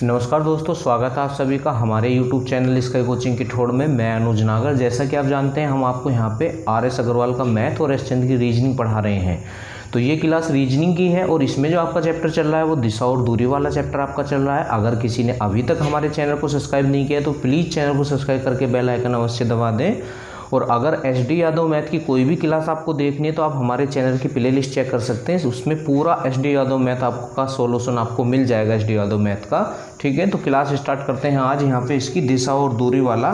नमस्कार दोस्तों, स्वागत है आप सभी का हमारे YouTube चैनल स्काई कोचिंग की ठोड़ में। मैं अनुज नागर। जैसा कि आप जानते हैं, हम आपको यहाँ पे RS अग्रवाल का मैथ और एस चंद की रीजनिंग पढ़ा रहे हैं। तो ये क्लास रीजनिंग की है और इसमें जो आपका चैप्टर चल रहा है वो दिशा और दूरी वाला चैप्टर आपका चल रहा है। अगर किसी ने अभी तक हमारे चैनल को सब्सक्राइब नहीं किया तो प्लीज़ चैनल को सब्सक्राइब करके बेल आइकन अवश्य दबा दें। और अगर SD यादव मैथ की कोई भी क्लास आपको देखनी है तो आप हमारे चैनल की प्लेलिस्ट चेक कर सकते हैं। उसमें पूरा SD यादव मैथ आपका सॉल्यूशन आपको मिल जाएगा SD यादव मैथ का। ठीक है, तो क्लास स्टार्ट करते हैं आज यहाँ पे इसकी दिशा और दूरी वाला।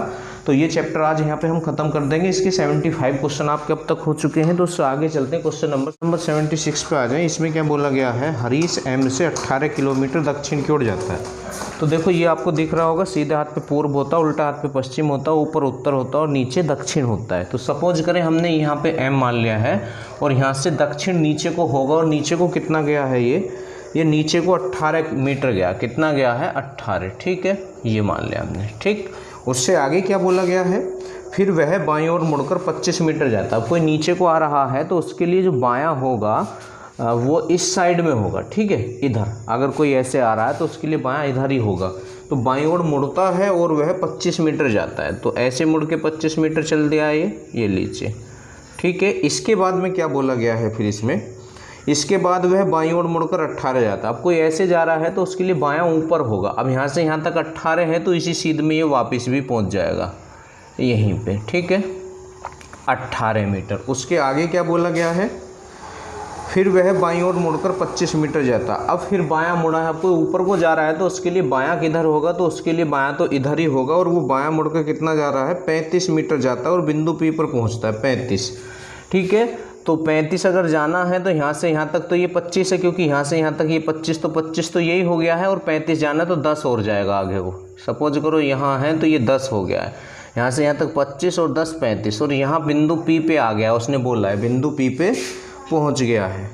तो ये चैप्टर आज यहाँ पे हम खत्म कर देंगे। इसके 75 क्वेश्चन आपके अब तक हो चुके हैं। तो उससे आगे चलते हैं, क्वेश्चन नंबर 76 पे आ जाएं। इसमें क्या बोला गया है, हरीश M से 18 किलोमीटर दक्षिण की ओर जाता है। तो देखो ये आपको दिख रहा होगा, सीधे हाथ पे पूर्व होता है, उल्टा हाथ पे पश्चिम होता है, ऊपर उत्तर होता है और नीचे दक्षिण होता है। तो सपोज करें हमने यहाँ पे M मान लिया है और यहाँ से दक्षिण नीचे को होगा और नीचे को कितना गया है, ये नीचे को 18 मीटर गया। कितना गया है, 18। ठीक है, ये मान लिया हमने। ठीक, उससे आगे क्या बोला गया है, फिर वह बाईं ओर मुड़कर 25 मीटर जाता है। कोई नीचे को आ रहा है तो उसके लिए जो बायां होगा वो इस साइड में होगा। ठीक है, इधर अगर कोई ऐसे आ रहा है तो उसके लिए बायां इधर ही होगा। तो बाईं ओर मुड़ता है और वह 25 मीटर जाता है। तो ऐसे मुड़ के 25 मीटर चल दिया ये लीजिए। ठीक है, इसके बाद में क्या बोला गया है, फिर इसके बाद वह बाईं ओर मुड़कर 18 जाता है। अब कोई ऐसे जा रहा है तो उसके लिए बायां ऊपर होगा। अब यहाँ से यहाँ तक 18 है तो इसी सीध में ये वापस भी पहुँच जाएगा यहीं पे। ठीक है, 18 मीटर। उसके आगे क्या बोला गया है, फिर वह बाईं ओर मुड़कर 25 मीटर जाता। अब फिर बायां मुड़ा है, कोई ऊपर को जा रहा है तो उसके लिए बायां किधर होगा, तो उसके लिए बायां तो इधर ही होगा। और वो बायां मुड़कर कितना जा रहा है, 35 मीटर जाता है और बिंदु P पर पहुंचता है 35। ठीक है, तो 35 अगर जाना है तो यहाँ से यहाँ तक तो ये 25 है, क्योंकि यहाँ से यहाँ तक ये 25 तो यही हो गया है। और 35 जाना है तो 10 और जाएगा आगे को। सपोज करो यहाँ है तो ये 10 हो गया है। यहाँ से यहाँ तक 25 और 10 35। और यहाँ बिंदु P पे आ गया, उसने बोला है बिंदु P पे पहुंच गया है।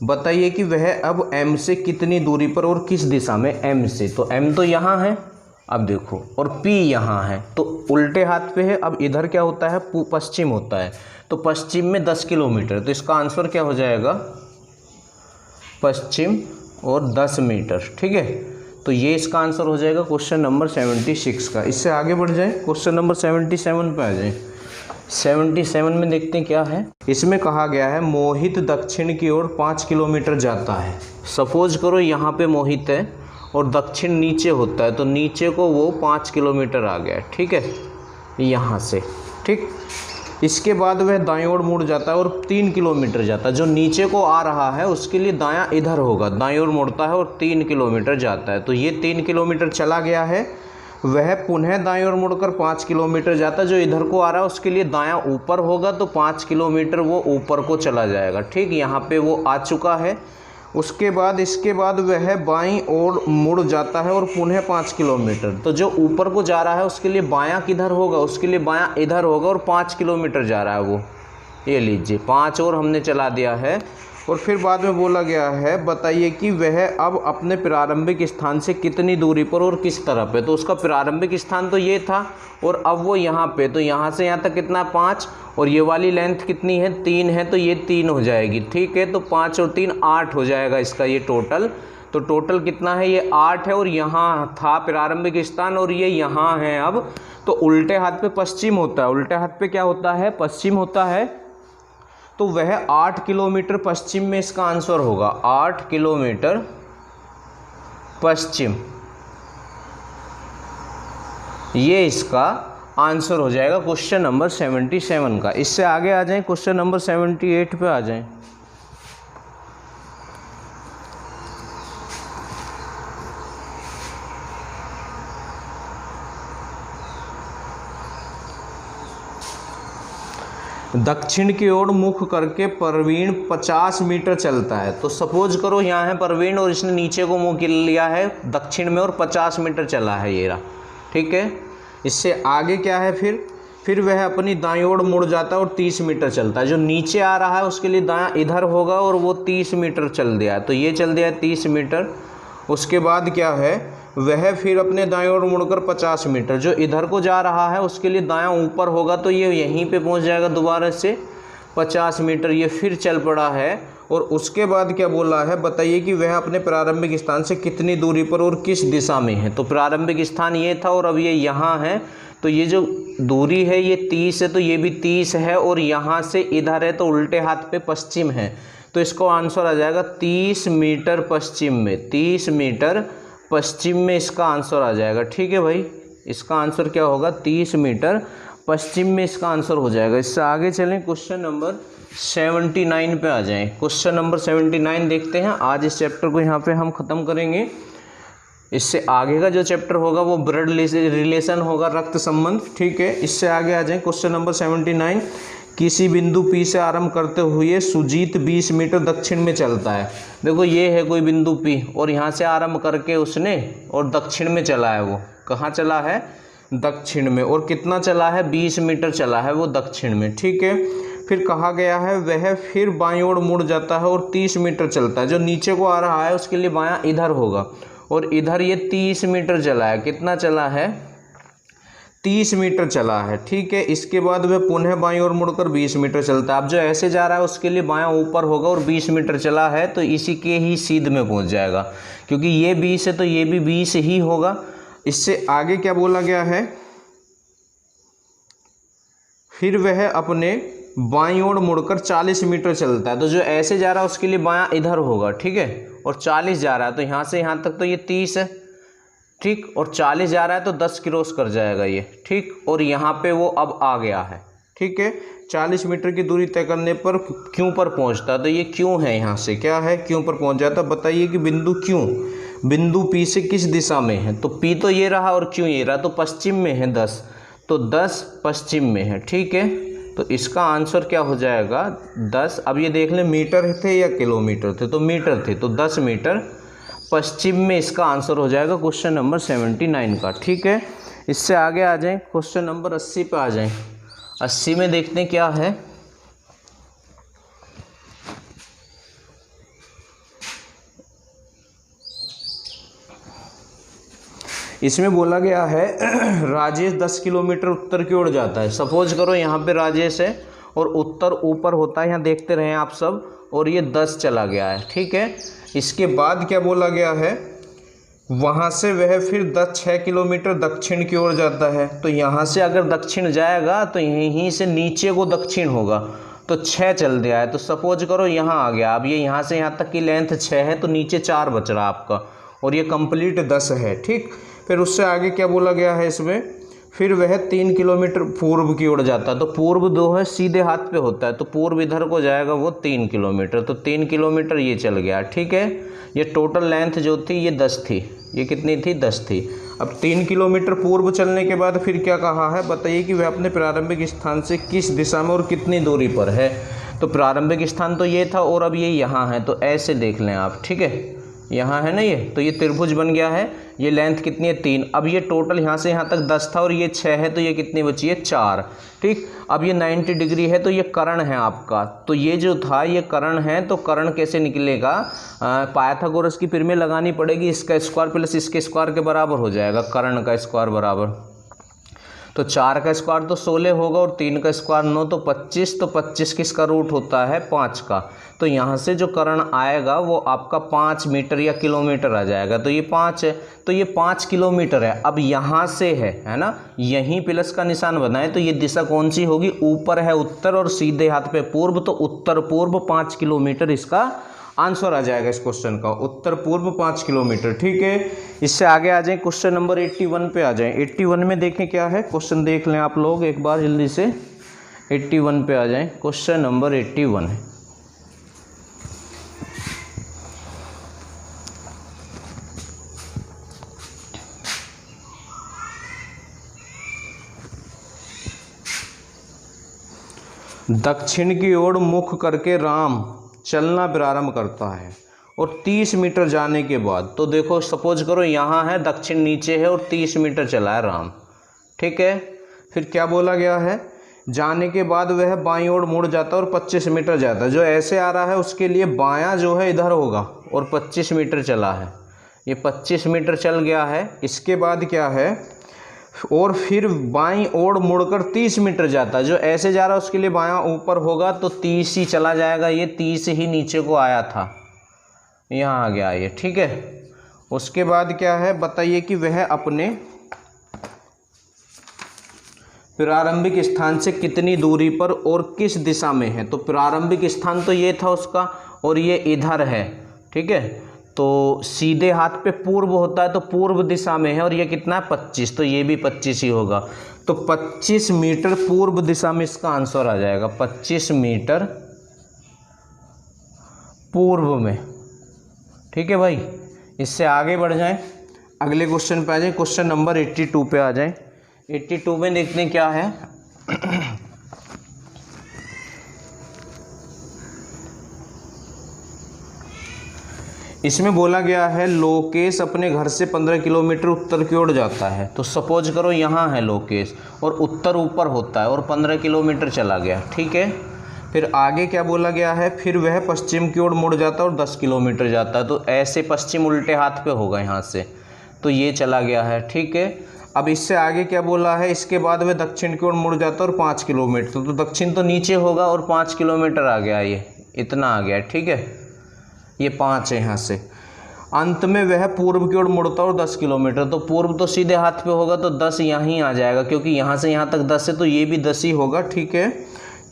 बताइए कि वह अब M से कितनी दूरी पर और किस दिशा में। M से तो M तो यहाँ है, अब देखो, और P यहाँ है तो उल्टे हाथ पे है। अब इधर क्या होता है, पश्चिम होता है। तो पश्चिम में 10 किलोमीटर। तो इसका आंसर क्या हो जाएगा, पश्चिम और 10 मीटर। ठीक है, तो ये इसका आंसर हो जाएगा क्वेश्चन नंबर 76 का। इससे आगे बढ़ जाए, क्वेश्चन नंबर 77 पे आ जाए। 77 में देखते हैं क्या है। इसमें कहा गया है मोहित दक्षिण की ओर 5 किलोमीटर जाता है। सपोज करो यहाँ पे मोहित है और दक्षिण नीचे होता है, तो नीचे को वो 5 किलोमीटर आ गया। ठीक है, यहाँ से। ठीक, इसके बाद वह दाईं ओर मुड़ जाता है और 3 किलोमीटर जाता है। जो नीचे को आ रहा है उसके लिए दायां इधर होगा, दाईं ओर मुड़ता है और 3 किलोमीटर जाता है। तो ये 3 किलोमीटर चला गया है। वह पुनः दाईं ओर मुड़कर 5 किलोमीटर जाता है। जो इधर को आ रहा है उसके लिए दायां ऊपर होगा, तो 5 किलोमीटर वो ऊपर को चला जाएगा। ठीक, यहाँ पे वो आ चुका है। उसके बाद इसके बाद वह बाईं ओर मुड़ जाता है और पुनः 5 किलोमीटर। तो जो ऊपर को जा रहा है उसके लिए बायां किधर होगा, उसके लिए बायां इधर होगा और 5 किलोमीटर जा रहा है वो। ये लीजिए, 5 और हमने चला दिया है। और फिर बाद में बोला गया है, बताइए कि वह अब अपने प्रारंभिक स्थान से कितनी दूरी पर और किस तरफ है। तो उसका प्रारंभिक स्थान तो ये था और अब वो यहाँ पे, तो यहाँ से यहाँ तक कितना, 5। और ये वाली लेंथ कितनी है, 3 है, तो ये 3 हो जाएगी। ठीक है, तो 5 और 3 8 हो जाएगा इसका ये टोटल। तो टोटल कितना है, ये 8 है। और यहाँ था प्रारंभिक स्थान और ये यहाँ है अब। तो उल्टे हाथ पे पश्चिम होता है, उल्टे हाथ पे क्या होता है, पश्चिम होता है। तो वह 8 किलोमीटर पश्चिम में इसका आंसर होगा। 8 किलोमीटर पश्चिम, ये इसका आंसर हो जाएगा क्वेश्चन नंबर 77 का। इससे आगे आ जाएं, क्वेश्चन नंबर 78 पे आ जाएं। दक्षिण की ओर मुख करके प्रवीण 50 मीटर चलता है। तो सपोज करो यहाँ है प्रवीण और इसने नीचे को मुँह कर लिया है दक्षिण में और 50 मीटर चला है ये रहा। ठीक है, इससे आगे क्या है, फिर वह अपनी दाईं ओर मुड़ जाता है और 30 मीटर चलता है। जो नीचे आ रहा है उसके लिए दायां इधर होगा और वो 30 मीटर चल दिया है। तो ये चल दिया है 30 मीटर। उसके बाद क्या है, वह फिर अपने दाएं ओर मुड़कर 50 मीटर। जो इधर को जा रहा है उसके लिए दायां ऊपर होगा, तो ये यहीं पे पहुंच जाएगा दोबारा से 50 मीटर। ये फिर चल पड़ा है और उसके बाद क्या बोला है, बताइए कि वह अपने प्रारंभिक स्थान से कितनी दूरी पर और किस दिशा में है। तो प्रारंभिक स्थान ये था और अब ये यहाँ है, तो ये जो दूरी है ये 30 है, तो ये भी 30 है, और यहाँ से इधर है तो उल्टे हाथ पे पश्चिम है, तो इसको आंसर आ जाएगा 30 मीटर पश्चिम में। 30 मीटर पश्चिम में इसका आंसर आ जाएगा। ठीक है भाई, इसका आंसर क्या होगा, 30 मीटर पश्चिम में इसका आंसर हो जाएगा। इससे आगे चलें, क्वेश्चन नंबर 79 पे आ जाएं। क्वेश्चन नंबर 79 देखते हैं। आज इस चैप्टर को यहाँ पे हम ख़त्म करेंगे। इससे आगे का जो चैप्टर होगा वो ब्लड रिलेशन होगा, रक्त संबंध। ठीक है, इससे आगे आ जाएं। क्वेश्चन नंबर 79, किसी बिंदु P से आरंभ करते हुए सुजीत 20 मीटर दक्षिण में चलता है। देखो ये है कोई बिंदु P और यहाँ से आरंभ करके उसने और दक्षिण में चला है। वो कहाँ चला है, दक्षिण में, और कितना चला है, 20 मीटर चला है वो दक्षिण में। ठीक है, फिर कहा गया है वह फिर बाईं ओर मुड़ जाता है और 30 मीटर चलता है। जो नीचे को आ रहा है उसके लिए बायां इधर होगा, और इधर ये 30 मीटर चला है। कितना चला है, 30 मीटर चला है। ठीक है, इसके बाद वह पुनः बाईं ओर मुड़कर 20 मीटर चलता है। अब जो ऐसे जा रहा है उसके लिए बायां ऊपर होगा, और 20 मीटर चला है तो इसी के ही सीध में पहुंच जाएगा, क्योंकि ये 20 है तो ये भी 20 ही होगा। इससे आगे क्या बोला गया है, फिर वह अपने बाईं ओर मुड़कर 40 मीटर चलता है। तो जो ऐसे जा रहा है उसके लिए बायां इधर होगा। ठीक है, और 40 जा रहा है तो यहाँ से यहाँ तक तो ये 30 है। ठीक, और 40 जा रहा है तो 10 क्रॉस कर जाएगा ये। ठीक, और यहाँ पे वो अब आ गया है। ठीक है, 40 मीटर की दूरी तय करने पर क्यों पर पहुँचता है, तो ये क्यों है, यहाँ से क्या है, क्यों पर पहुँच जाता। बताइए कि बिंदु क्यों, बिंदु P से किस दिशा में है। तो P तो ये रहा और क्यों ये रहा, तो पश्चिम में है 10, तो 10 पश्चिम में है। ठीक है, तो इसका आंसर क्या हो जाएगा, 10। अब ये देख लें मीटर थे या किलोमीटर थे, तो मीटर थे, तो 10 मीटर पश्चिम में इसका आंसर हो जाएगा क्वेश्चन नंबर 79 का। ठीक है, इससे आगे आ जाएं, क्वेश्चन नंबर 80 पे आ जाएं। 80 में देखते हैं क्या है। इसमें बोला गया है राजेश 10 किलोमीटर उत्तर की ओर जाता है। सपोज करो यहाँ पे राजेश है और उत्तर ऊपर होता है, यहाँ देखते रहे आप सब, और ये 10 चला गया है। ठीक है, इसके बाद क्या बोला गया है, वहाँ से वह फिर 6 किलोमीटर दक्षिण की ओर जाता है। तो यहाँ से अगर दक्षिण जाएगा तो यहीं से नीचे को दक्षिण होगा, तो 6 चल दिया है। तो सपोज करो यहाँ आ गया। अब ये यहाँ से यहाँ तक की लेंथ 6 है, तो नीचे 4 बच रहा आपका, और ये कंप्लीट 10 है। ठीक, फिर उससे आगे क्या बोला गया है इसमें, फिर वह 3 किलोमीटर पूर्व की ओर जाता है। तो पूर्व 2 है, सीधे हाथ पे होता है, तो पूर्व इधर को जाएगा वो 3 किलोमीटर, तो 3 किलोमीटर ये चल गया। ठीक है, ये टोटल लेंथ जो थी ये 10 थी। ये कितनी थी, 10 थी। अब 3 किलोमीटर पूर्व चलने के बाद फिर क्या कहा है, बताइए कि वह अपने प्रारंभिक स्थान से किस दिशा में और कितनी दूरी पर है। तो प्रारंभिक स्थान तो ये था और अब ये यहाँ है, तो ऐसे देख लें आप। ठीक है, यहाँ है ना ये, तो ये त्रिभुज बन गया है। ये लेंथ कितनी है, 3। अब ये टोटल यहाँ से यहाँ तक 10 था और ये 6 है, तो ये कितनी बची है, 4। ठीक, अब ये 90 डिग्री है, तो ये कर्ण है आपका। तो ये जो था ये कर्ण है, तो कर्ण कैसे निकलेगा, पाइथागोरस की पिरमें लगानी पड़ेगी। इसका स्क्वायर प्लस इसके स्क्वायर के बराबर हो जाएगा, कर्ण का स्क्वायर बराबर। तो 4 का स्क्वायर तो 16 होगा और 3 का स्क्वायर 9, तो 25। तो 25 किसका रूट होता है, 5 का। तो यहाँ से जो कर्ण आएगा वो आपका 5 मीटर या किलोमीटर आ जाएगा। तो ये 5 है, तो ये 5 किलोमीटर है। अब यहाँ से है ना, यहीं प्लस का निशान बनाए, तो ये दिशा कौन सी होगी, ऊपर है उत्तर और सीधे हाथ पे पूर्व, तो उत्तर पूर्व 5 किलोमीटर इसका आंसर आ जाएगा इस क्वेश्चन का, उत्तर पूर्व 5 किलोमीटर। ठीक है, इससे आगे आ जाए, क्वेश्चन नंबर 81 पे आ जाएं। 81 में देखें क्या है, क्वेश्चन देख लें आप लोग एक बार जल्दी से। 81 पे आ जाएं, क्वेश्चन नंबर 81 है। दक्षिण की ओर मुख करके राम चलना प्रारंभ करता है और 30 मीटर जाने के बाद, तो देखो सपोज करो यहाँ है, दक्षिण नीचे है और 30 मीटर चला है राम। ठीक है, फिर क्या बोला गया है, जाने के बाद वह बाईं ओर मुड़ जाता है और 25 मीटर जाता है। जो ऐसे आ रहा है उसके लिए बायां जो है इधर होगा और 25 मीटर चला है, ये 25 मीटर चल गया है। इसके बाद क्या है, और फिर बाईं ओर मुड़कर 30 मीटर जाता है। जो ऐसे जा रहा है उसके लिए बायां ऊपर होगा तो 30 ही चला जाएगा, ये 30 ही नीचे को आया था, यहाँ आ गया ये, ठीक है। उसके बाद क्या है बताइए कि वह अपने प्रारंभिक स्थान से कितनी दूरी पर और किस दिशा में है। तो प्रारंभिक स्थान तो ये था उसका और ये इधर है, ठीक है। तो सीधे हाथ पे पूर्व होता है तो पूर्व दिशा में है और ये कितना है 25, तो ये भी 25 ही होगा। तो 25 मीटर पूर्व दिशा में इसका आंसर आ जाएगा, 25 मीटर पूर्व में, ठीक है भाई। इससे आगे बढ़ जाएं, अगले क्वेश्चन पे आ जाएं, क्वेश्चन नंबर 82 पे आ जाएं। 82 में देखते हैं क्या है। इसमें बोला गया है लोकेश अपने घर से 15 किलोमीटर उत्तर की ओर जाता है। तो सपोज करो यहाँ है लोकेश और उत्तर ऊपर होता है और 15 किलोमीटर चला गया, ठीक है। फिर आगे क्या बोला गया है, फिर वह पश्चिम की ओर मुड़ जाता है और 10 किलोमीटर जाता है। तो ऐसे पश्चिम उल्टे हाथ पे होगा यहाँ से, तो ये चला गया है, ठीक है। अब इससे आगे क्या बोला है, इसके बाद वह दक्षिण की ओर मुड़ जाता है और 5 किलोमीटर, तो दक्षिण तो नीचे होगा और 5 किलोमीटर आ गया, ये इतना आ गया, ठीक है। ये 5 है यहाँ से। अंत में वह पूर्व की ओर मुड़ता है और 10 किलोमीटर, तो पूर्व तो सीधे हाथ पे होगा तो 10 यहाँ आ जाएगा, क्योंकि यहाँ से यहाँ तक 10 है तो ये भी 10 ही होगा, ठीक है।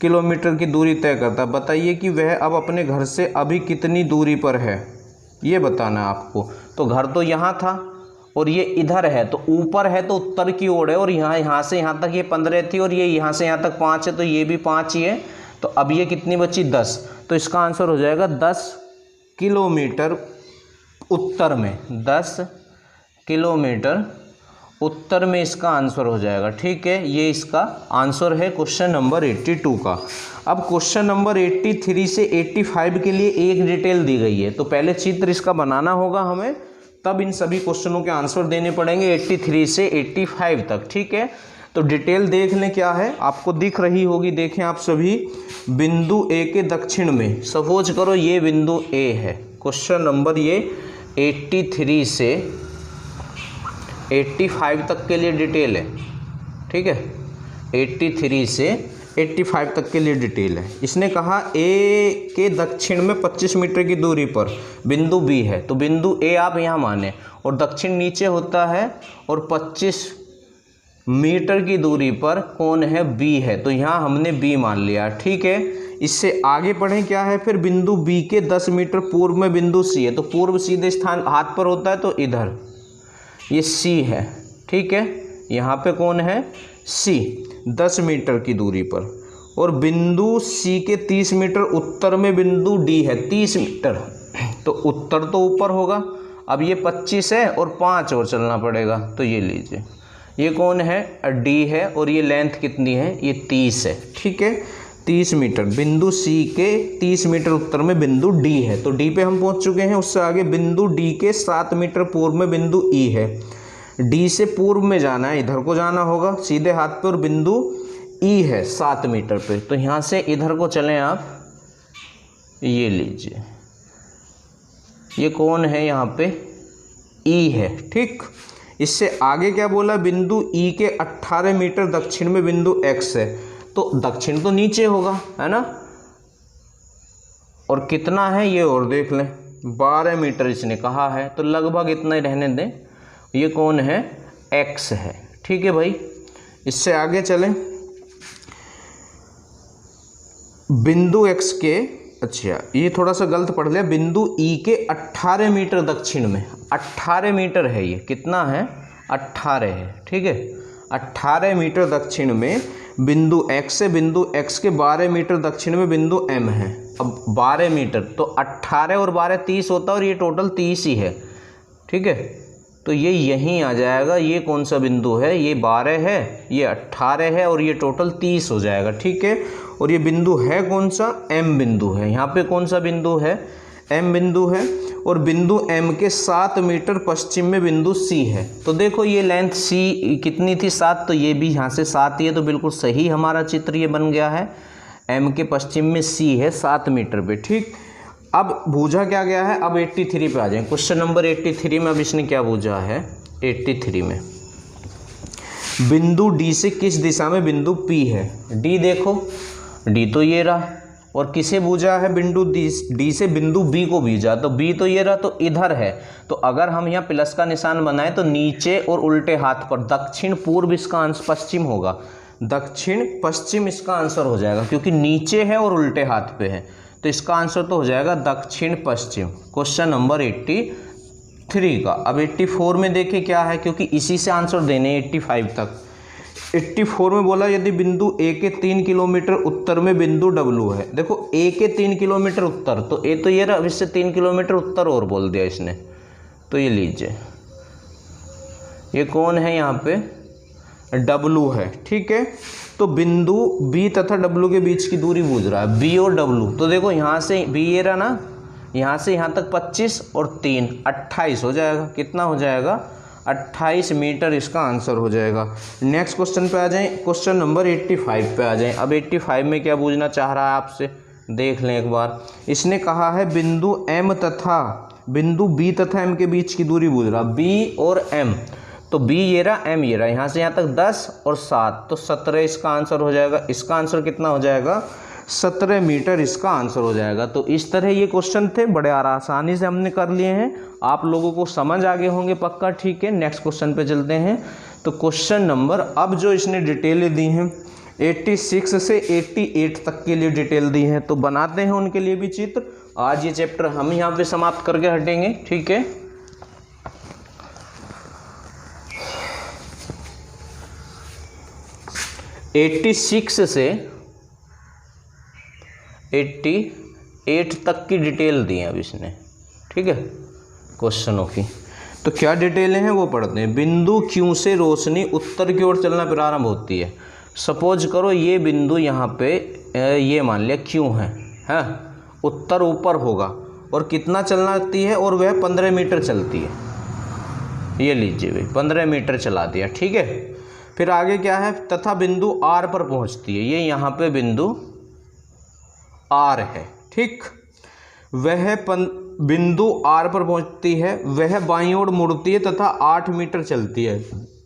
किलोमीटर की दूरी तय करता है। बताइए कि वह अब अपने घर से अभी कितनी दूरी पर है, ये बताना है आपको। तो घर तो यहाँ था और ये इधर है, तो ऊपर है तो उत्तर की ओर है और यहाँ से यहाँ तक ये 15 थी और ये यहाँ से यहाँ तक 5 है, तो ये भी 5 ही है। तो अब ये कितनी बची 10, तो इसका आंसर हो जाएगा 10 किलोमीटर उत्तर में, 10 किलोमीटर उत्तर में इसका आंसर हो जाएगा, ठीक है। ये इसका आंसर है क्वेश्चन नंबर 82 का। अब क्वेश्चन नंबर 83 से 85 के लिए एक डिटेल दी गई है, तो पहले चित्र इसका बनाना होगा हमें, तब इन सभी क्वेश्चनों के आंसर देने पड़ेंगे 83 से 85 तक, ठीक है। तो डिटेल देख लें क्या है, आपको दिख रही होगी, देखें आप सभी। बिंदु ए के दक्षिण में, सपोज करो ये बिंदु ए है। क्वेश्चन नंबर ये 83 से 85 तक के लिए डिटेल है, ठीक है। 83 से 85 तक के लिए डिटेल है। इसने कहा ए के दक्षिण में 25 मीटर की दूरी पर बिंदु बी है, तो बिंदु ए आप यहाँ माने और दक्षिण नीचे होता है और 25 मीटर की दूरी पर कौन है बी है, तो यहाँ हमने बी मान लिया, ठीक है। इससे आगे पढ़ें क्या है, फिर बिंदु बी के 10 मीटर पूर्व में बिंदु सी है, तो पूर्व सीधे स्थान हाथ पर होता है तो इधर ये सी है, ठीक है। यहाँ पे कौन है सी, 10 मीटर की दूरी पर। और बिंदु सी के 30 मीटर उत्तर में बिंदु डी है, 30 मीटर, तो उत्तर तो ऊपर होगा। अब ये 25 है और 5 और चलना पड़ेगा, तो ये लीजिए, ये कौन है डी है और ये लेंथ कितनी है, ये 30 है, ठीक है। 30 मीटर बिंदु सी के 30 मीटर उत्तर में बिंदु डी है, तो डी पे हम पहुंच चुके हैं। उससे आगे बिंदु डी के 7 मीटर पूर्व में बिंदु ई है। डी से पूर्व में जाना है, इधर को जाना होगा सीधे हाथ पे, और बिंदु ई है 7 मीटर पे, तो यहाँ से इधर को चलें आप, ये लीजिए, ये कौन है यहाँ पे ई है, ठीक। इससे आगे क्या बोला, बिंदु ई के 18 मीटर दक्षिण में बिंदु एक्स है, तो दक्षिण तो नीचे होगा, है ना। और कितना है ये और देख लें, 12 मीटर इसने कहा है, तो लगभग इतना ही रहने दें। ये कौन है एक्स है, ठीक है भाई। इससे आगे चलें, बिंदु एक्स के, अच्छा ये थोड़ा सा गलत पढ़ लिया, बिंदु ई के 18 मीटर दक्षिण में, 18 मीटर है ये, कितना है 18 है, ठीक है। 18 मीटर दक्षिण में बिंदु एक्स है, बिंदु एक्स के 12 मीटर दक्षिण में बिंदु एम है। अब 12 मीटर तो 18 और 12 30 होता है और ये टोटल 30 ही है, ठीक है। तो ये यहीं आ जाएगा, ये कौन सा बिंदु है, ये 12 है, ये 18 है और ये टोटल 30 हो जाएगा, ठीक है। और ये बिंदु है कौन सा, एम बिंदु है। यहाँ पे कौन सा बिंदु है, एम बिंदु है। और बिंदु एम के 7 मीटर पश्चिम में बिंदु सी है। तो देखो ये लेंथ सी कितनी थी 7, तो ये भी यहाँ से 7 ही है, तो बिल्कुल सही हमारा चित्र ये बन गया है। एम के पश्चिम में सी है 7 मीटर पे, ठीक। अब बूझा क्या गया है, अब 83 पे आ जाए। क्वेश्चन नंबर 83 में अब इसने क्या बूझा है, 83 में बिंदु डी से किस दिशा में बिंदु पी है। डी देखो, डी तो ये रहा, और किसे बूझा है बिंदु डी से बिंदु बी को भेजा, तो बी तो ये रहा, तो इधर है। तो अगर हम यहाँ प्लस का निशान बनाए तो नीचे और उल्टे हाथ पर, दक्षिण पूर्व इसका आंसर, पश्चिम होगा, दक्षिण पश्चिम इसका आंसर हो जाएगा, क्योंकि नीचे है और उल्टे हाथ पे है, तो इसका आंसर तो हो जाएगा दक्षिण पश्चिम। क्वेश्चन नंबर 83 का। अब 84 में देखें क्या है, क्योंकि इसी से आंसर देने हैं 85 तक। 84 में बोला यदि बिंदु ए के 3 किलोमीटर उत्तर में बिंदु डब्लू है। देखो ए के 3 किलोमीटर उत्तर, तो ए तो ये रहा, अब इससे 3 किलोमीटर उत्तर और बोल दिया इसने, तो ये लीजिए, ये कौन है यहाँ पे, डब्लू है, ठीक है। तो बिंदु बी तथा डब्लू के बीच की दूरी पूछ रहा है, बी और डब्लू। तो देखो यहाँ से बी ये रहा ना, यहाँ से यहाँ तक 25 और 3 28 हो जाएगा। कितना हो जाएगा, 28 मीटर इसका आंसर हो जाएगा। नेक्स्ट क्वेश्चन पे आ जाएं, क्वेश्चन नंबर 85 पे आ जाएं। अब 85 में क्या पूछना चाह रहा है आपसे, देख लें एक बार। इसने कहा है बिंदु एम तथा बिंदु बी तथा एम के बीच की दूरी पूछ रहा, बी और एम। तो बी ये रहा, एम ये रहा, यहाँ से यहाँ तक 10 और 7, तो 17 इसका आंसर हो जाएगा। इसका आंसर कितना हो जाएगा, 17 मीटर इसका आंसर हो जाएगा। तो इस तरह ये क्वेश्चन थे, बड़े आसानी से हमने कर लिए हैं, आप लोगों को समझ आ गए होंगे पक्का, ठीक है। नेक्स्ट क्वेश्चन पे चलते हैं। तो क्वेश्चन नंबर, अब जो इसने डिटेलें दी हैं 86 से 88 तक के लिए डिटेल दी हैं, तो बनाते हैं उनके लिए भी चित्र। आज ये चैप्टर हम यहाँ पे समाप्त करके हटेंगे, ठीक है। एट्टी 86 से 88 तक की डिटेल दी है अब इसने, ठीक है, क्वेश्चनों की। तो क्या डिटेलें हैं वो पढ़ते हैं। बिंदु क्यू से रोशनी उत्तर की ओर चलना प्रारंभ होती है। सपोज करो ये बिंदु यहाँ पे ये मान लिया क्यू है, उत्तर ऊपर होगा, और कितना चलती है, और वह 15 मीटर चलती है। ये लीजिए भाई 15 मीटर चला दिया, ठीक है। फिर आगे क्या है, तथा बिंदु आर पर पहुँचती है। ये यहाँ पे बिंदु आर है, ठीक। वह बिंदु आर पर पहुंचती है, वह बाईं ओर मुड़ती है तथा 8 मीटर चलती है।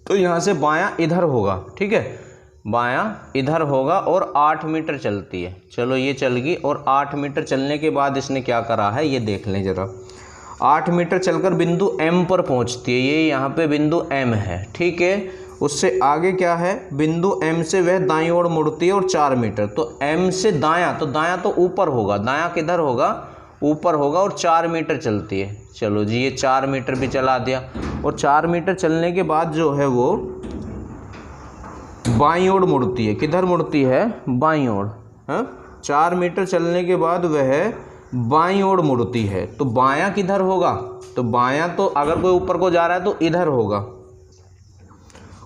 तो यहाँ से बायां इधर होगा, ठीक है, बायां इधर होगा और 8 मीटर चलती है। चलो ये चल गई, और 8 मीटर चलने के बाद इसने क्या करा है ये देख लें जरा। 8 मीटर चलकर बिंदु एम पर पहुँचती है। ये यहाँ पे बिंदु एम है, ठीक है। उससे आगे क्या है, बिंदु एम से वह दाईं ओर मुड़ती है और 4 मीटर। तो एम से दायां, तो दायां तो ऊपर होगा, दायां किधर होगा, ऊपर होगा, और 4 मीटर चलती है। चलो जी ये 4 मीटर भी चला दिया, और 4 मीटर चलने के बाद जो है वो बाईं ओर मुड़ती है। किधर मुड़ती है, बाईं ओर, 4 मीटर चलने के बाद वह बाईं ओर मुड़ती है। तो बायां किधर होगा, तो बायां तो अगर कोई ऊपर को जा रहा है तो इधर होगा,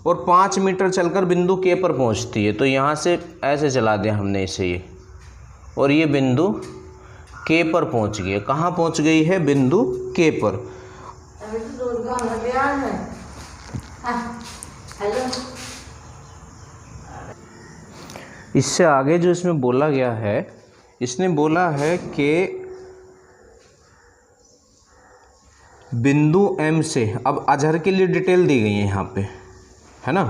और 5 मीटर चलकर बिंदु के पर पहुंचती है। तो यहाँ से ऐसे चला दिया हमने इसे ये, और ये बिंदु के पर पहुंच गई है। कहाँ पहुंच गई है, बिंदु के पर। इससे आगे जो इसमें बोला गया है, इसने बोला है कि बिंदु एम से, अब अजहर के लिए डिटेल दी गई है यहाँ पे, है ना।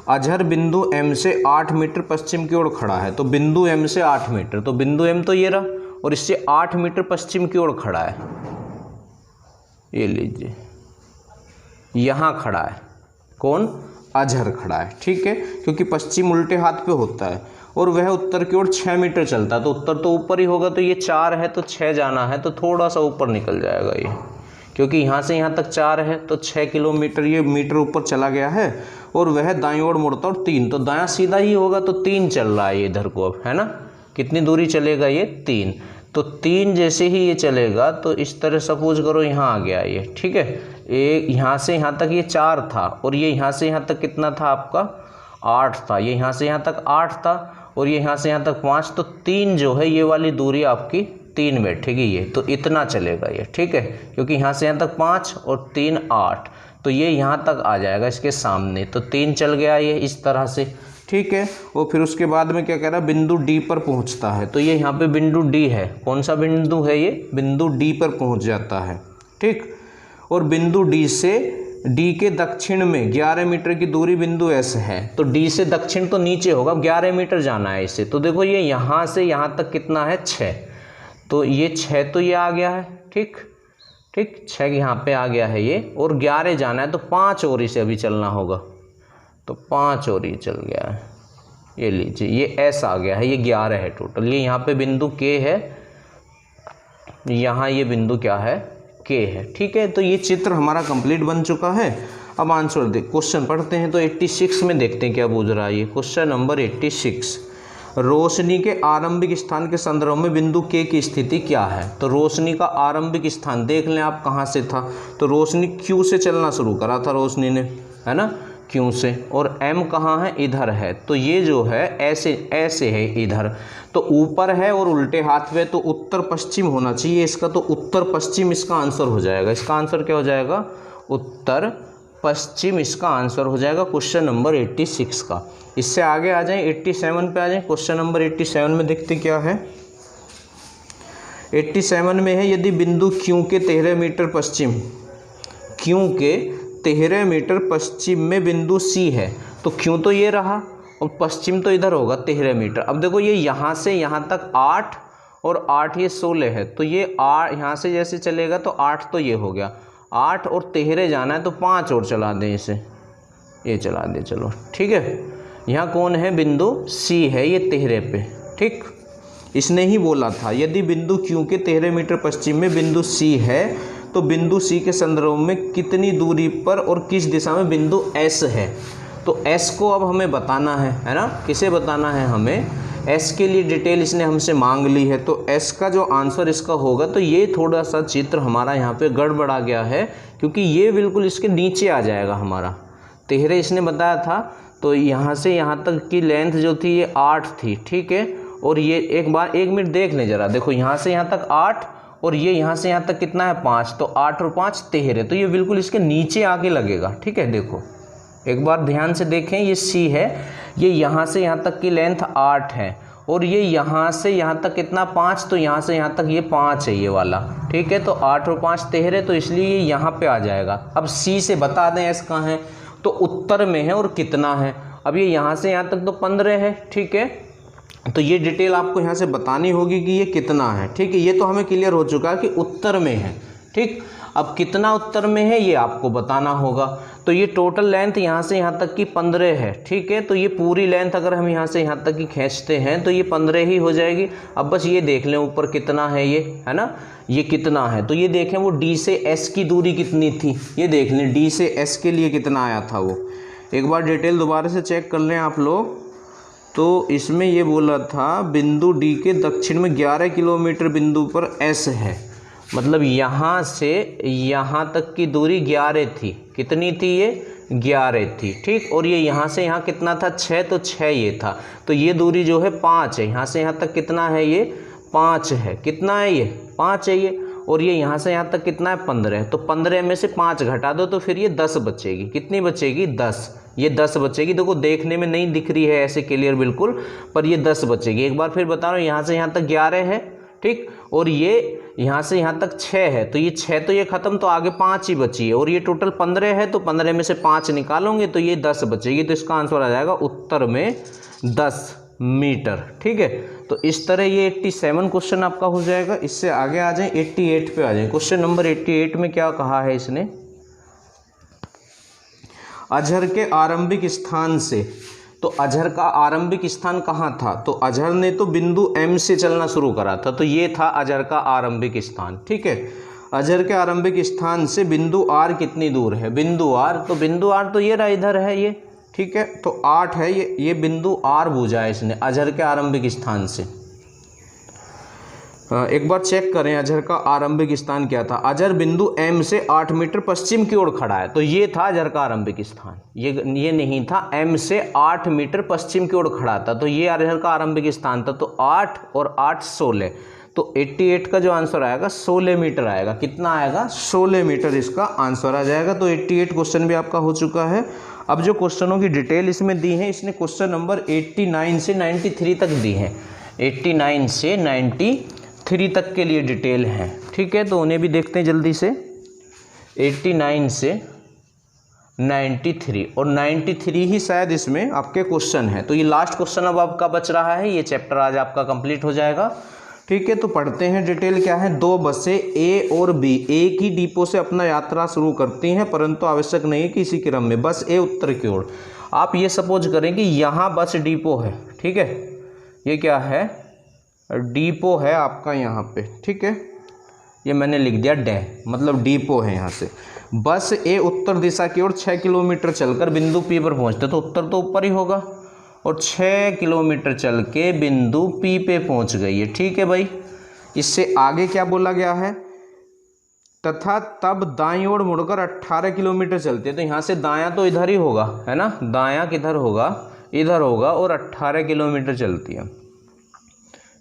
अजहर बिंदु एम से 8 मीटर पश्चिम की ओर खड़ा है। तो बिंदु एम से 8 मीटर, तो बिंदु एम तो ये रहा, और इससे 8 मीटर पश्चिम की ओर खड़ा है। ये लीजिए यहाँ खड़ा है, कौन, अजहर खड़ा है, ठीक है, क्योंकि पश्चिम उल्टे हाथ पे होता है, और वह उत्तर की ओर 6 मीटर चलता है। तो उत्तर तो ऊपर ही होगा, तो ये 4 है तो 6 जाना है, तो थोड़ा सा ऊपर निकल जाएगा ये, क्योंकि यहाँ से यहाँ तक 4 है, तो 6 किलोमीटर ये मीटर ऊपर चला गया है। और वह दाईं ओर मुड़ता और 3, तो दायां सीधा ही होगा, तो 3 चल रहा है ये इधर को अब, है ना। कितनी दूरी चलेगा ये, 3। तो 3 जैसे ही ये चलेगा, तो इस तरह सपोज करो यहाँ आ गया ये, ठीक है। एक यहाँ से यहाँ तक ये 4 था, और ये यहाँ से यहाँ तक कितना था आपका, 8 था। ये यहाँ से यहाँ तक 8 था, और ये यहाँ से यहाँ तक 5, तो 3 जो है ये वाली दूरी आपकी 3 बैठेगी ये, तो इतना चलेगा ये, ठीक है, क्योंकि यहाँ से यहाँ तक 5 और 3 8, तो ये यहाँ तक आ जाएगा इसके सामने, तो 3 चल गया ये इस तरह से, ठीक है। और फिर उसके बाद में क्या कह रहा है, बिंदु डी पर पहुँचता है। तो ये यहाँ पे बिंदु डी है, कौन सा बिंदु है ये, बिंदु डी पर पहुँच जाता है, ठीक। और बिंदु डी से डी के दक्षिण में 11 मीटर की दूरी बिंदु एस है, तो डी से दक्षिण तो नीचे होगा, 11 मीटर जाना है इसे। तो देखो ये यहाँ से यहाँ तक कितना है 6, तो ये 6 तो ये आ गया है, ठीक ठीक 6 यहाँ पे आ गया है ये, और 11 जाना है तो 5 और इसे अभी चलना होगा, तो 5 और ये चल गया है। ये लीजिए ये एस आ गया है, ये 11 है टोटल। ये यहाँ पे बिंदु के है, यहाँ ये बिंदु क्या है के है, ठीक है। तो ये चित्र हमारा कंप्लीट बन चुका है। अब आंसर देख, क्वेश्चन पढ़ते हैं। तो 86 में देखते हैं क्या पूछ रहा है ये क्वेश्चन नंबर 86। रोशनी के आरंभिक स्थान के संदर्भ में बिंदु के की स्थिति क्या है। तो रोशनी का आरंभिक स्थान देख लें आप कहाँ से था, तो रोशनी क्यू से चलना शुरू करा था रोशनी ने, है ना, क्यू से, और एम कहाँ है इधर है, तो ये जो है ऐसे ऐसे है इधर, तो ऊपर है और उल्टे हाथ में, तो उत्तर पश्चिम होना चाहिए इसका, तो उत्तर पश्चिम इसका आंसर हो जाएगा। इसका आंसर क्या हो जाएगा, उत्तर पश्चिम इसका आंसर हो जाएगा क्वेश्चन नंबर 86 का। इससे आगे आ जाएं 87 पे आ जाएं। क्वेश्चन नंबर 87 में देखते क्या है। 87 में है यदि बिंदु क्यू के 13 मीटर पश्चिम, क्यू के 13 मीटर पश्चिम में बिंदु सी है, तो क्यों तो ये रहा और पश्चिम तो इधर होगा 13 मीटर। अब देखो ये यहाँ से यहाँ तक 8 और 8 ये 16 है, तो ये यहाँ से जैसे चलेगा तो 8 तो ये हो गया, 8 और 13 जाना है तो 5 और चला दें इसे, ये चला दें, चलो ठीक है। यहाँ कौन है, बिंदु सी है ये 13 पे, ठीक। इसने ही बोला था यदि बिंदु क्यू के 13 मीटर पश्चिम में बिंदु सी है तो बिंदु सी के संदर्भ में कितनी दूरी पर और किस दिशा में बिंदु एस है। तो एस को अब हमें बताना है ना, किसे बताना है हमें, एस के लिए डिटेल इसने हमसे मांग ली है। तो एस का जो आंसर इसका होगा, तो ये थोड़ा सा चित्र हमारा यहाँ पे गड़बड़ा गया है, क्योंकि ये बिल्कुल इसके नीचे आ जाएगा हमारा। 13 इसने बताया था, तो यहाँ से यहाँ तक की लेंथ जो थी ये 8 थी, ठीक है। और ये एक मिनट देख लें ज़रा, देखो यहाँ से यहाँ तक 8 और ये यहाँ से यहाँ तक कितना है 5, तो 8 और 5 13, तो ये बिल्कुल इसके नीचे आके लगेगा, ठीक है। देखो एक बार ध्यान से देखें, ये सी है, ये यहाँ से यहाँ तक की लेंथ 8 है, और ये यहाँ से यहाँ तक कितना 5, तो यहाँ से यहाँ तक ये 5 है ये वाला, ठीक है। तो 8 और 5 13, तो इसलिए ये यहाँ पे आ जाएगा। अब सी से बता दें एस कहाँ है, तो उत्तर में है और कितना है। अब ये यहाँ से यहाँ तक तो 15 है, ठीक है। तो ये डिटेल आपको यहाँ से बतानी होगी कि ये कितना है, ठीक है। ये तो हमें क्लियर हो चुका है कि उत्तर में है, ठीक। अब कितना उत्तर में है ये आपको बताना होगा। तो ये टोटल लेंथ यहाँ से यहाँ तक की 15 है, ठीक है। तो ये पूरी लेंथ अगर हम यहाँ से यहाँ तक की खींचते हैं तो ये 15 ही हो जाएगी। अब बस ये देख लें ऊपर कितना है ये, है ना, ये कितना है। तो ये देखें वो डी से एस की दूरी कितनी थी, ये देख लें डी से एस के लिए कितना आया था वो। एक बार डिटेल दोबारा से चेक कर लें आप लोग। तो इसमें ये बोला था बिंदु डी के दक्षिण में 11 किलोमीटर बिंदु पर एस है, मतलब यहाँ से यहाँ तक की दूरी 11 थी। कितनी थी ये, 11 थी, ठीक। और ये यहाँ से यहाँ कितना था 6, तो 6 ये था। तो ये दूरी जो है 5 है, यहाँ से यहाँ तक कितना है ये 5 है, कितना है ये 5 है ये। और ये यहाँ से यहाँ तक कितना है 15 है, तो 15 में से 5 घटा दो तो फिर ये 10 बचेगी। कितनी बचेगी 10, ये 10 बचेगी। देखो देखने में नहीं दिख रही है ऐसे क्लियर बिल्कुल, पर ये 10 बचेगी। एक बार फिर बता रहा हूँ, यहाँ से यहाँ तक 11 है, ठीक। और ये यहाँ से यहाँ तक 6 है, तो ये 6 तो ये खत्म, तो आगे 5 ही बची है। और ये टोटल 15 है, तो 15 में से 5 निकालोगे तो ये 10 बचेगी। तो इसका आंसर आ जाएगा उत्तर में 10 मीटर, ठीक है। तो इस तरह ये 87 क्वेश्चन आपका हो जाएगा। इससे आगे आ जाएं 88 पे आ जाएं। क्वेश्चन नंबर 88 में क्या कहा है इसने, अजहर के आरंभिक स्थान से, तो अजहर का आरंभिक स्थान कहाँ था, तो अजहर ने तो बिंदु एम से चलना शुरू करा था, तो ये था अजहर का आरंभिक स्थान, ठीक है। अजहर के आरंभिक स्थान से बिंदु आर कितनी दूर है, बिंदु आर, तो बिंदु आर तो ये रहा इधर है ये, ठीक है। तो 8 है ये बिंदु आर बूझा है इसने अजहर के आरंभिक स्थान से। एक बार चेक करें अजहर का आरंभिक स्थान क्या था। अजहर बिंदु एम से 8 मीटर पश्चिम की ओर खड़ा है, तो ये था अजहर का आरंभिक स्थान। ये नहीं था, एम से 8 मीटर पश्चिम की ओर खड़ा था, तो ये अजहर का आरंभिक स्थान था। तो 8 और 8 16, तो 88 का जो आंसर आएगा 16 मीटर आएगा। कितना आएगा 16 मीटर इसका आंसर आ जाएगा। तो 88 क्वेश्चन भी आपका हो चुका है। अब जो क्वेश्चनों की डिटेल इसमें दी है, इसने क्वेश्चन नंबर 89 से 93 तक दी है। 89 से 93 तक के लिए डिटेल है, ठीक है। तो उन्हें भी देखते हैं जल्दी से। 89 से 93, और 93 ही शायद इसमें आपके क्वेश्चन है। तो ये लास्ट क्वेश्चन अब आपका बच रहा है, ये चैप्टर आज आपका कंप्लीट हो जाएगा। ठीक है, तो पढ़ते हैं डिटेल क्या है। 2 बसें ए और बी एक ही डिपो से अपना यात्रा शुरू करती हैं, परंतु आवश्यक नहीं है कि इसी क्रम में। बस ए उत्तर की ओर, आप ये सपोज करें कि यहाँ बस डिपो है, ठीक है, ये क्या है, डिपो है आपका यहाँ पे, ठीक है, ये मैंने लिख दिया डे, मतलब डिपो है यहाँ से। बस ए उत्तर दिशा की ओर 6 किलोमीटर चलकर बिंदु पी पर पहुँचते, तो उत्तर तो ऊपर ही होगा, और 6 किलोमीटर चल के बिंदु पी पे पहुँच गई है। ठीक है भाई, इससे आगे क्या बोला गया है, तथा तब दाईं ओर मुड़कर 18 किलोमीटर चलती है। तो यहाँ से दायां तो इधर ही होगा, है ना, दायां किधर होगा, इधर होगा, और 18 किलोमीटर चलती है।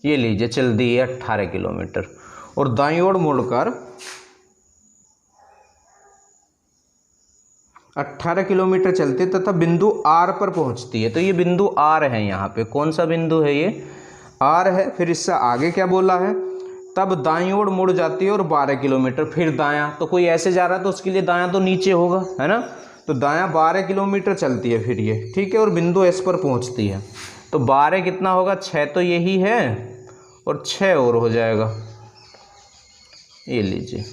ये लीजिए चल दी है 18 किलोमीटर, और दाईं ओर मुड़कर 18 किलोमीटर चलती है तथा बिंदु आर पर पहुंचती है। तो ये बिंदु आर है, यहाँ पे कौन सा बिंदु है, ये आर है। फिर इससे आगे क्या बोला है, तब दाईं ओर मुड़ जाती है और 12 किलोमीटर फिर दायां। तो कोई ऐसे जा रहा है तो उसके लिए दायां तो नीचे होगा, है ना, तो दायां 12 किलोमीटर चलती है फिर ये, ठीक है, और बिंदु एस पर पहुंचती है। तो 12 कितना होगा, 6 तो यही है, और 6 और हो जाएगा, ये लीजिए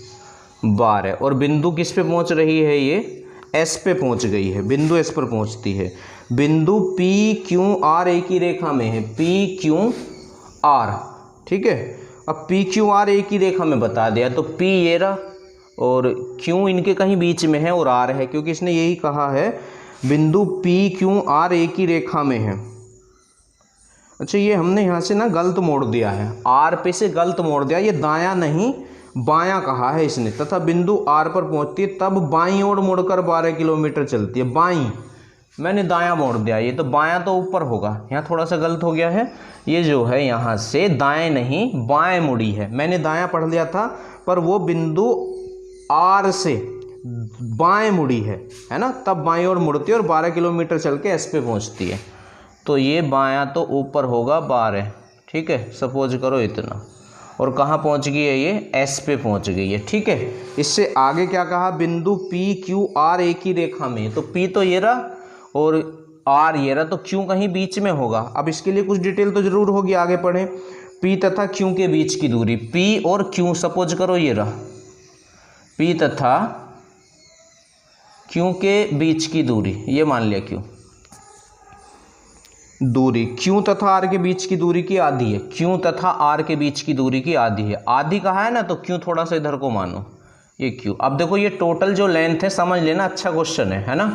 12, और बिंदु किस पे पहुंच रही है, ये एस पे पहुंच गई है, बिंदु एस पर पहुंचती है। बिंदु पी क्यू आर एक ही रेखा में है, पी क्यू आर, ठीक है। अब पी क्यू आर एक ही रेखा में बता दिया, तो पी ये रहा, और क्यू इनके कहीं बीच में है, और आर है, क्योंकि इसने यही कहा है बिंदु पी क्यू आर एक ही रेखा में है। अच्छा, ये हमने यहाँ से ना गलत मोड़ दिया है, आर पे से गलत मोड़ दिया, ये दायां नहीं बायां कहा है इसने। तथा बिंदु आर पर पहुंचती है, तब बाईं ओर मुड़कर 12 किलोमीटर चलती है। बाईं, मैंने दायां मोड़ दिया, ये तो बायां तो ऊपर होगा, यहाँ थोड़ा सा गलत हो गया है, ये जो है यहाँ से दाएं नहीं बाएं मुड़ी है। मैंने दायां पढ़ लिया था, पर वो बिंदु आर से बाएं मुड़ी है ना, तब बाईं ओर मुड़ती है और 12 किलोमीटर चल के एस पे पहुँचती है। तो ये बायां तो ऊपर होगा 12, ठीक है, सपोज करो इतना, और कहाँ पहुँच गई है, ये एस पे पहुँच गई है, ठीक है। इससे आगे क्या कहा, बिंदु पी क्यू आर एक ही रेखा में, तो पी तो ये रहा और आर ये रहा, तो क्यू कहीं बीच में होगा। अब इसके लिए कुछ डिटेल तो जरूर होगी, आगे पढ़ें। पी तथा क्यू के बीच की दूरी, पी और क्यू सपोज करो ये रहा, पी तथा क्यू के बीच की दूरी, ये मान लिया क्यू, दूरी क्यू तथा आर के बीच की दूरी की आधी है, क्यू तथा आर के बीच की दूरी की आधी है। आधी कहा है ना, तो क्यू थोड़ा सा इधर को मानो, ये क्यू। अब देखो ये टोटल जो लेंथ है, समझ लेना, अच्छा क्वेश्चन है ना,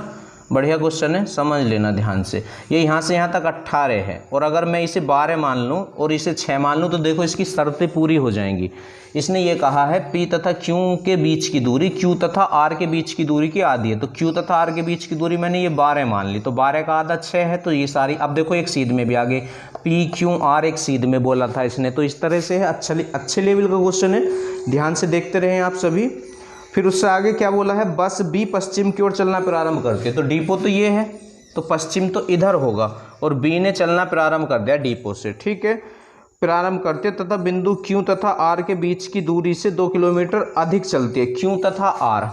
बढ़िया क्वेश्चन है, समझ लेना ध्यान से। ये यहाँ से यहाँ तक 18 है, और अगर मैं इसे 12 मान लूँ और इसे 6 मान लूँ, तो देखो इसकी शर्तें पूरी हो जाएंगी। इसने ये कहा है पी तथा क्यू के बीच की दूरी क्यू तथा आर के बीच की दूरी की आधी है, तो क्यू तथा आर के बीच की दूरी मैंने ये 12 मान ली, तो 12 का आधा 6 है, तो ये सारी। अब देखो एक सीध में भी आगे पी क्यू आर एक सीध में बोला था इसने, तो इस तरह से है, अच्छे लेवल का क्वेश्चन है, ध्यान से देखते रहें आप सभी। फिर उससे आगे क्या बोला है, बस बी पश्चिम की ओर चलना प्रारंभ करती है, तो डिपो तो ये है, तो पश्चिम तो इधर होगा, और बी ने चलना प्रारंभ कर दिया डिपो से, ठीक है, प्रारंभ करते तथा बिंदु क्यू तथा आर के बीच की दूरी से 2 किलोमीटर अधिक चलती है। क्यू तथा आर,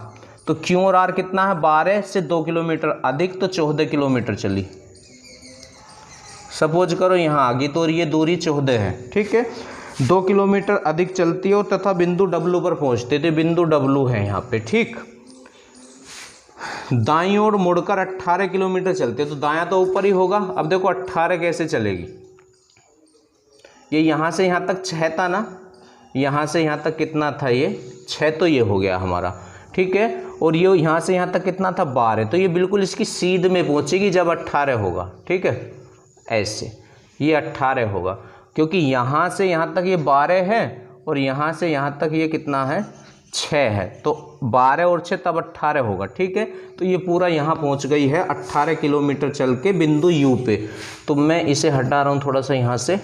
तो क्यू और आर कितना है, 12 से 2 किलोमीटर अधिक, तो 14 किलोमीटर चली, सपोज करो यहाँ आगे, तो ये दूरी 14 है, ठीक है, 2 किलोमीटर अधिक चलती है, और तथा बिंदु डब्लू पर पहुँचते, तो बिंदु डब्लू है यहाँ पे, ठीक। दाईं ओर मुड़कर 18 किलोमीटर चलते, तो दायां तो ऊपर ही होगा। अब देखो 18 कैसे चलेगी, ये यहाँ से यहाँ तक 6 था ना, यहाँ से यहाँ तक कितना था, ये 6, तो ये हो गया हमारा, ठीक है, और ये यहाँ से यहाँ तक कितना था, 12, तो ये बिल्कुल इसकी सीध में पहुँचेगी जब 18 होगा, ठीक है, ऐसे ये 18 होगा, क्योंकि यहाँ से यहाँ तक ये 12 है, और यहाँ से यहाँ तक ये कितना है, 6 है, तो 12 और 6 तब 18 होगा, ठीक है। तो ये पूरा यहाँ पहुँच गई है 18 किलोमीटर चल के बिंदु यू पे। तो मैं इसे हटा रहा हूँ थोड़ा सा यहाँ से,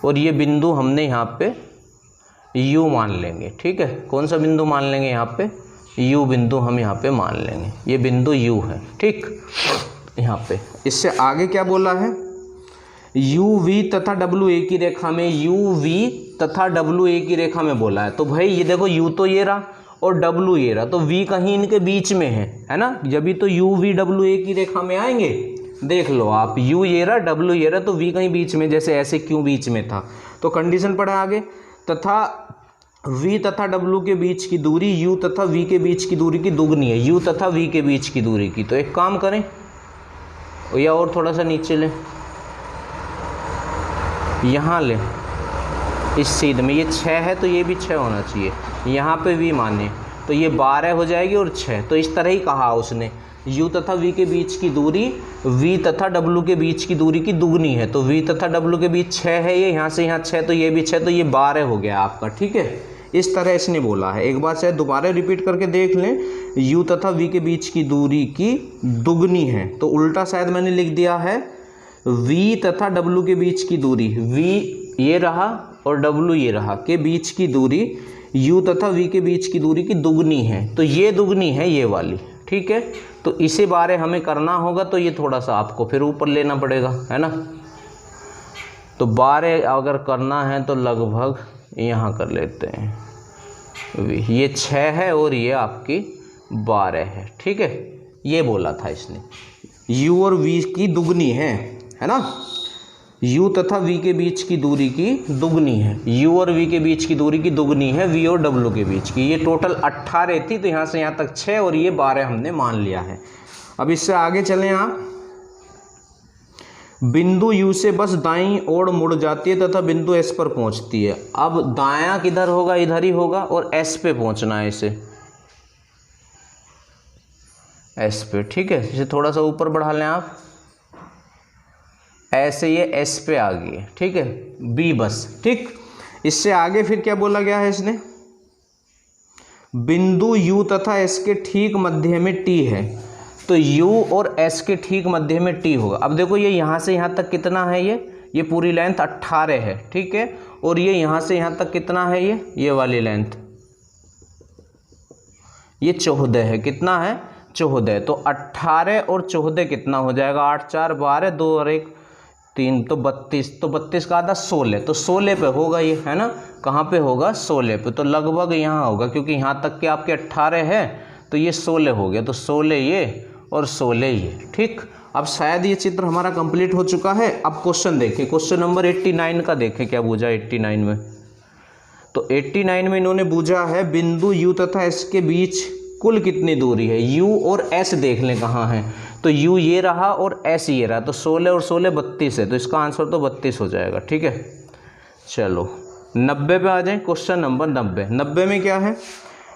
और ये बिंदु हमने यहाँ पे यू मान लेंगे, ठीक है। कौन सा बिंदु मान लेंगे यहाँ पे, यू बिंदु हम यहाँ पे मान लेंगे, ये बिंदु यू है, ठीक, यहाँ पे। इससे आगे क्या बोला है, यू वी तथा डब्ल्यू एक ही रेखा में, यू वी तथा डब्ल्यू एक ही रेखा में बोला है। तो भाई ये देखो यू तो ये रहा, और W ये रहा, तो V कहीं इनके बीच में है ना, जब भी तो U V W एक ही रेखा में आएंगे। देख लो आप, U ये रहा, W ये रहा, तो V कहीं बीच में, जैसे ऐसे क्यों बीच में था। तो कंडीशन पढ़ा आगे, तथा V तथा W के बीच की दूरी U तथा V के बीच की दूरी की दुगनी है, U तथा V के बीच की दूरी की। तो एक काम करें, या और थोड़ा सा नीचे लें, यहाँ लें, इस सीध में ये 6 है तो ये भी 6 होना चाहिए, यहाँ पे V माने तो ये 12 हो जाएगी और 6। तो इस तरह ही कहा उसने, U तथा V के बीच की दूरी V तथा W के बीच की दूरी की दुगनी है। तो V तथा W के बीच 6 है, ये यहाँ से यहाँ 6, तो ये भी 6, तो ये 12 हो गया आपका। ठीक है, इस तरह इसने बोला है। एक बार शायद दोबारा रिपीट करके देख लें, U तथा V के बीच की दूरी की दुगनी है, तो उल्टा शायद मैंने लिख दिया है, V तथा W के बीच की दूरी, V ये रहा और W ये रहा, के बीच की दूरी U तथा V के बीच की दूरी की दुगनी है। तो ये दुगनी है ये वाली। ठीक है, तो इसे बारे हमें करना होगा, तो ये थोड़ा सा आपको फिर ऊपर लेना पड़ेगा, है ना। तो 12 अगर करना है तो लगभग यहाँ कर लेते हैं, ये 6 है और ये आपकी 12 है। ठीक है, ये बोला था इसने, U और V की दुगनी है ना, U तथा V के बीच की दूरी की दुगनी है, U और V के बीच की दूरी की दुगनी है V और W के बीच की। ये टोटल 18 थी, तो यहाँ से यहाँ तक 6 और ये 12 हमने मान लिया है। अब इससे आगे चलें आप, बिंदु U से बस दाईं ओर मुड़ जाती है तथा बिंदु S पर पहुंचती है। अब दायां किधर होगा, इधर ही होगा, और S पे पहुंचना है इसे, S पे। ठीक है, इसे थोड़ा सा ऊपर बढ़ा लें आप, ऐसे ये S पे आ गई है। ठीक है, B बस। ठीक, इससे आगे फिर क्या बोला गया है इसने, बिंदु U तथा S के ठीक मध्य में T है, तो U और S के ठीक मध्य में T होगा। अब देखो ये यहाँ से यहाँ तक कितना है, ये पूरी लेंथ 18 है। ठीक है, और ये यहाँ से यहाँ तक कितना है, ये वाली लेंथ ये 14 है। कितना है, 14। तो 18 और 14 कितना हो जाएगा, 8 4 12, 2 और 1 3, तो 32। तो 32 का आधा 16, तो 16 पे होगा ये, है ना। कहाँ पे होगा, 16 पे। तो लगभग यहाँ होगा, क्योंकि यहाँ तक के आपके 18 है, तो ये 16 हो गया। तो 16 ये और 16 ये। ठीक, अब शायद ये चित्र हमारा कंप्लीट हो चुका है। अब क्वेश्चन देखें, क्वेश्चन नंबर 89 का देखें क्या पूछा 89 में। तो 89 में इन्होंने पूछा है, बिंदु U तथा S के बीच कुल कितनी दूरी है। U और S देख लें कहाँ है, तो U ये रहा और S ये रहा, तो 16 और 16 32 है, तो इसका आंसर तो 32 हो जाएगा। ठीक है, चलो 90 पे आ जाएं। क्वेश्चन नंबर 90 में क्या है,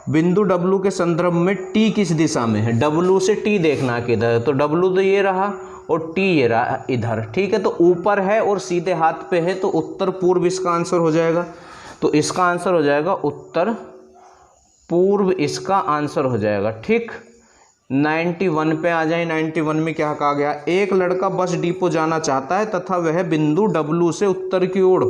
बिंदु W के संदर्भ में T किस दिशा में है। W से T देखना किधर है, तो W तो ये रहा और T ये रहा इधर। ठीक है, तो ऊपर है और सीधे हाथ पे है, तो उत्तर पूर्व इसका आंसर हो जाएगा। तो इसका आंसर हो जाएगा उत्तर पूर्व, इसका आंसर हो जाएगा। ठीक, 91 पे आ जाए। 91 में क्या कहा गया, एक लड़का बस डिपो जाना चाहता है तथा वह बिंदु W से उत्तर की ओर,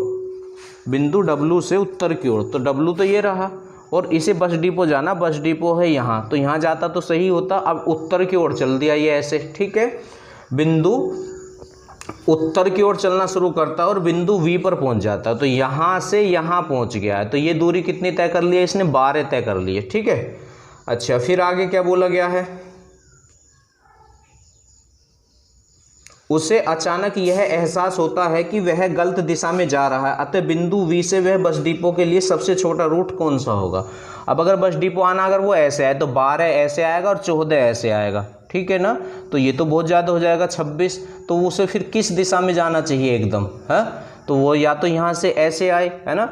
बिंदु W से उत्तर की ओर, तो W तो ये रहा और इसे बस डिपो जाना, बस डिपो है यहाँ, तो यहाँ जाता तो सही होता। अब उत्तर की ओर चल दिया ये ऐसे। ठीक है, बिंदु उत्तर की ओर चलना शुरू करता है और बिंदु V पर पहुंच जाता है, तो यहाँ से यहाँ पहुंच गया है। तो ये दूरी कितनी तय कर ली है इसने, 12 तय कर ली है। ठीक है, अच्छा फिर आगे क्या बोला गया है, उसे अचानक यह एहसास होता है कि वह गलत दिशा में जा रहा है, अतः बिंदु V से वह बस डिपो के लिए सबसे छोटा रूट कौन सा होगा। अब अगर बस डिपो आना, अगर वो ऐसे आए तो 12 ऐसे आएगा और 14 ऐसे आएगा। ठीक है ना, तो ये तो बहुत ज़्यादा हो जाएगा 26। तो उसे फिर किस दिशा में जाना चाहिए एकदम, है, तो वो या तो यहाँ से ऐसे आए, है ना।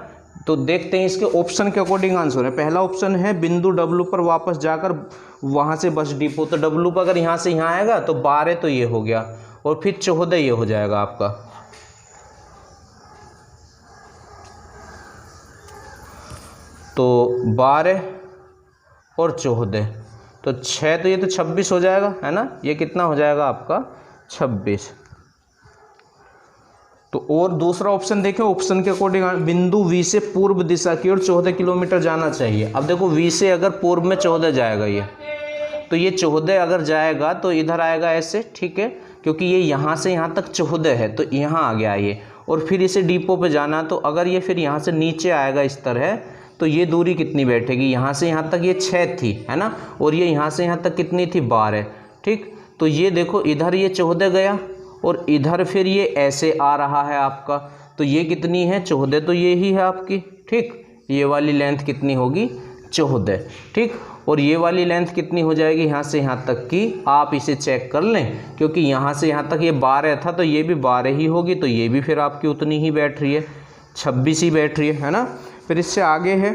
तो देखते हैं इसके ऑप्शन के अकॉर्डिंग आंसर है। पहला ऑप्शन है बिंदु W पर वापस जाकर वहाँ से बस डिपो, तो W पर अगर यहाँ से यहाँ आएगा तो 12 तो ये हो गया और फिर 14 ये हो जाएगा आपका। तो 12 और 14, तो 6, तो ये तो 26 हो जाएगा, है ना। ये कितना हो जाएगा आपका 26। तो और दूसरा ऑप्शन देखें, ऑप्शन के अकॉर्डिंग बिंदु V से पूर्व दिशा की ओर 14 किलोमीटर जाना चाहिए। अब देखो V से अगर पूर्व में 14 जाएगा ये, तो ये 14 अगर जाएगा तो इधर आएगा ऐसे। ठीक है, क्योंकि ये यहाँ से यहाँ तक 14 है, तो यहाँ आ गया ये, और फिर इसे डिपो पे जाना, तो अगर ये फिर यहाँ से नीचे आएगा इस तरह, तो ये दूरी कितनी बैठेगी, यहाँ से यहाँ तक ये 6 थी, है ना, और ये यहाँ से यहाँ तक कितनी थी, 12। ठीक, तो ये देखो इधर ये 14 गया और इधर फिर ये ऐसे आ रहा है आपका, तो ये कितनी है, 14, तो ये ही है आपकी। ठीक, ये वाली लेंथ कितनी होगी, 14। ठीक, और ये वाली लेंथ कितनी हो जाएगी, यहाँ से यहाँ तक की, आप इसे चेक कर लें, क्योंकि यहाँ से यहाँ तक ये 12 था तो ये भी 12 ही होगी, तो ये भी फिर आपकी उतनी ही बैठ रही है, 26 ही बैठ रही है ना। फिर इससे आगे है,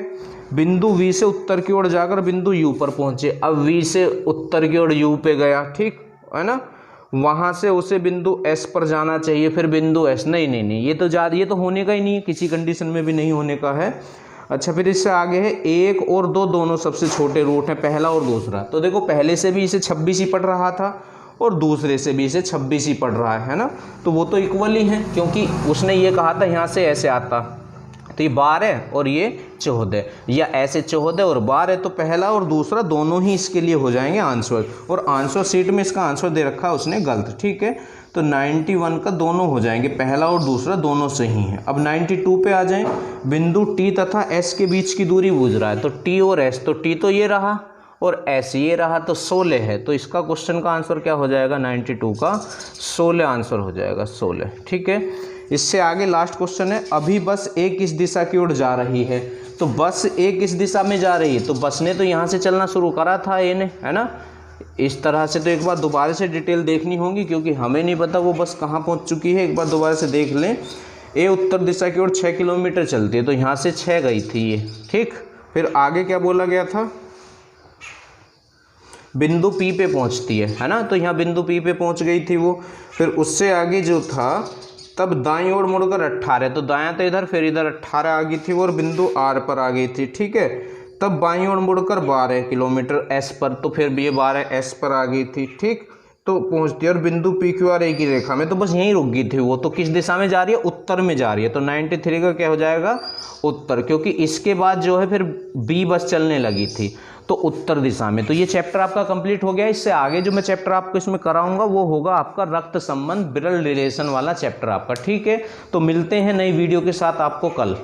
बिंदु V से उत्तर की ओर जाकर बिंदु U पर पहुँचे। अब V से उत्तर की ओर U पे गया, ठीक है ना, वहाँ से उसे बिंदु S पर जाना चाहिए, फिर बिंदु S, नहीं, ये तो होने का ही नहीं है, किसी कंडीशन में भी नहीं होने का है। अच्छा, फिर इससे आगे है 1 और 2 दोनों सबसे छोटे रूट हैं, पहला और दूसरा। तो देखो पहले से भी इसे 26 ही पढ़ रहा था और दूसरे से भी इसे 26 ही पढ़ रहा है ना, तो वो तो इक्वल ही है, क्योंकि उसने ये कहा था यहाँ से ऐसे आता, तो ये 12 और ये 14, या ऐसे 14 और 12, तो पहला और दूसरा दोनों ही इसके लिए हो जाएंगे आंसर, और आंसर शीट में इसका आंसर दे रखा है उसने गलत। ठीक है, तो 91 का दोनों हो जाएंगे, पहला और दूसरा दोनों सही हैं। अब 92 पे आ जाएं, बिंदु T तथा S के बीच की दूरी पूछ रहा है, तो T और S, तो T तो ये रहा और S ये रहा, तो 16 है, तो इसका क्वेश्चन का आंसर क्या हो जाएगा, 92 का 16 आंसर हो जाएगा, 16। ठीक है, इससे आगे लास्ट क्वेश्चन है, अभी बस एक इस दिशा की ओर जा रही है। तो बस एक इस दिशा में जा रही है, तो बस ने तो यहाँ से चलना शुरू करा था ये ने, है ना, इस तरह से। तो एक बार दोबारा से डिटेल देखनी होगी, क्योंकि हमें नहीं पता वो बस कहाँ पहुँच चुकी है, एक बार दोबारा से देख लें। ए उत्तर दिशा की ओर 6 किलोमीटर चलती है, तो यहाँ से 6 गई थी ये। ठीक, फिर आगे क्या बोला गया था, बिंदु P पे पहुँचती है ना, तो यहाँ बिंदु P पे पहुँच गई थी वो। फिर उससे आगे जो था, तब दाईं ओर मुड़कर 18, तो दायां तो इधर, फिर इधर 18 आ गई थी और बिंदु R पर आ गई थी। ठीक है, तब बाईं ओर मुड़कर 12 किलोमीटर S पर, तो फिर भी ये 12 S पर आ गई थी। ठीक, तो पहुंचती है और बिंदु PQR एक ही रेखा में, तो बस यहीं रुक गई थी वो। तो किस दिशा में जा रही है, उत्तर में जा रही है, तो 93 का क्या हो जाएगा, उत्तर, क्योंकि इसके बाद जो है फिर B बस चलने लगी थी, तो उत्तर दिशा में। तो ये चैप्टर आपका कंप्लीट हो गया। इससे आगे जो मैं चैप्टर आपको इसमें कराऊंगा वो होगा आपका रक्त संबंध, ब्लड रिलेशन वाला चैप्टर आपका। ठीक है, तो मिलते हैं नई वीडियो के साथ आपको कल।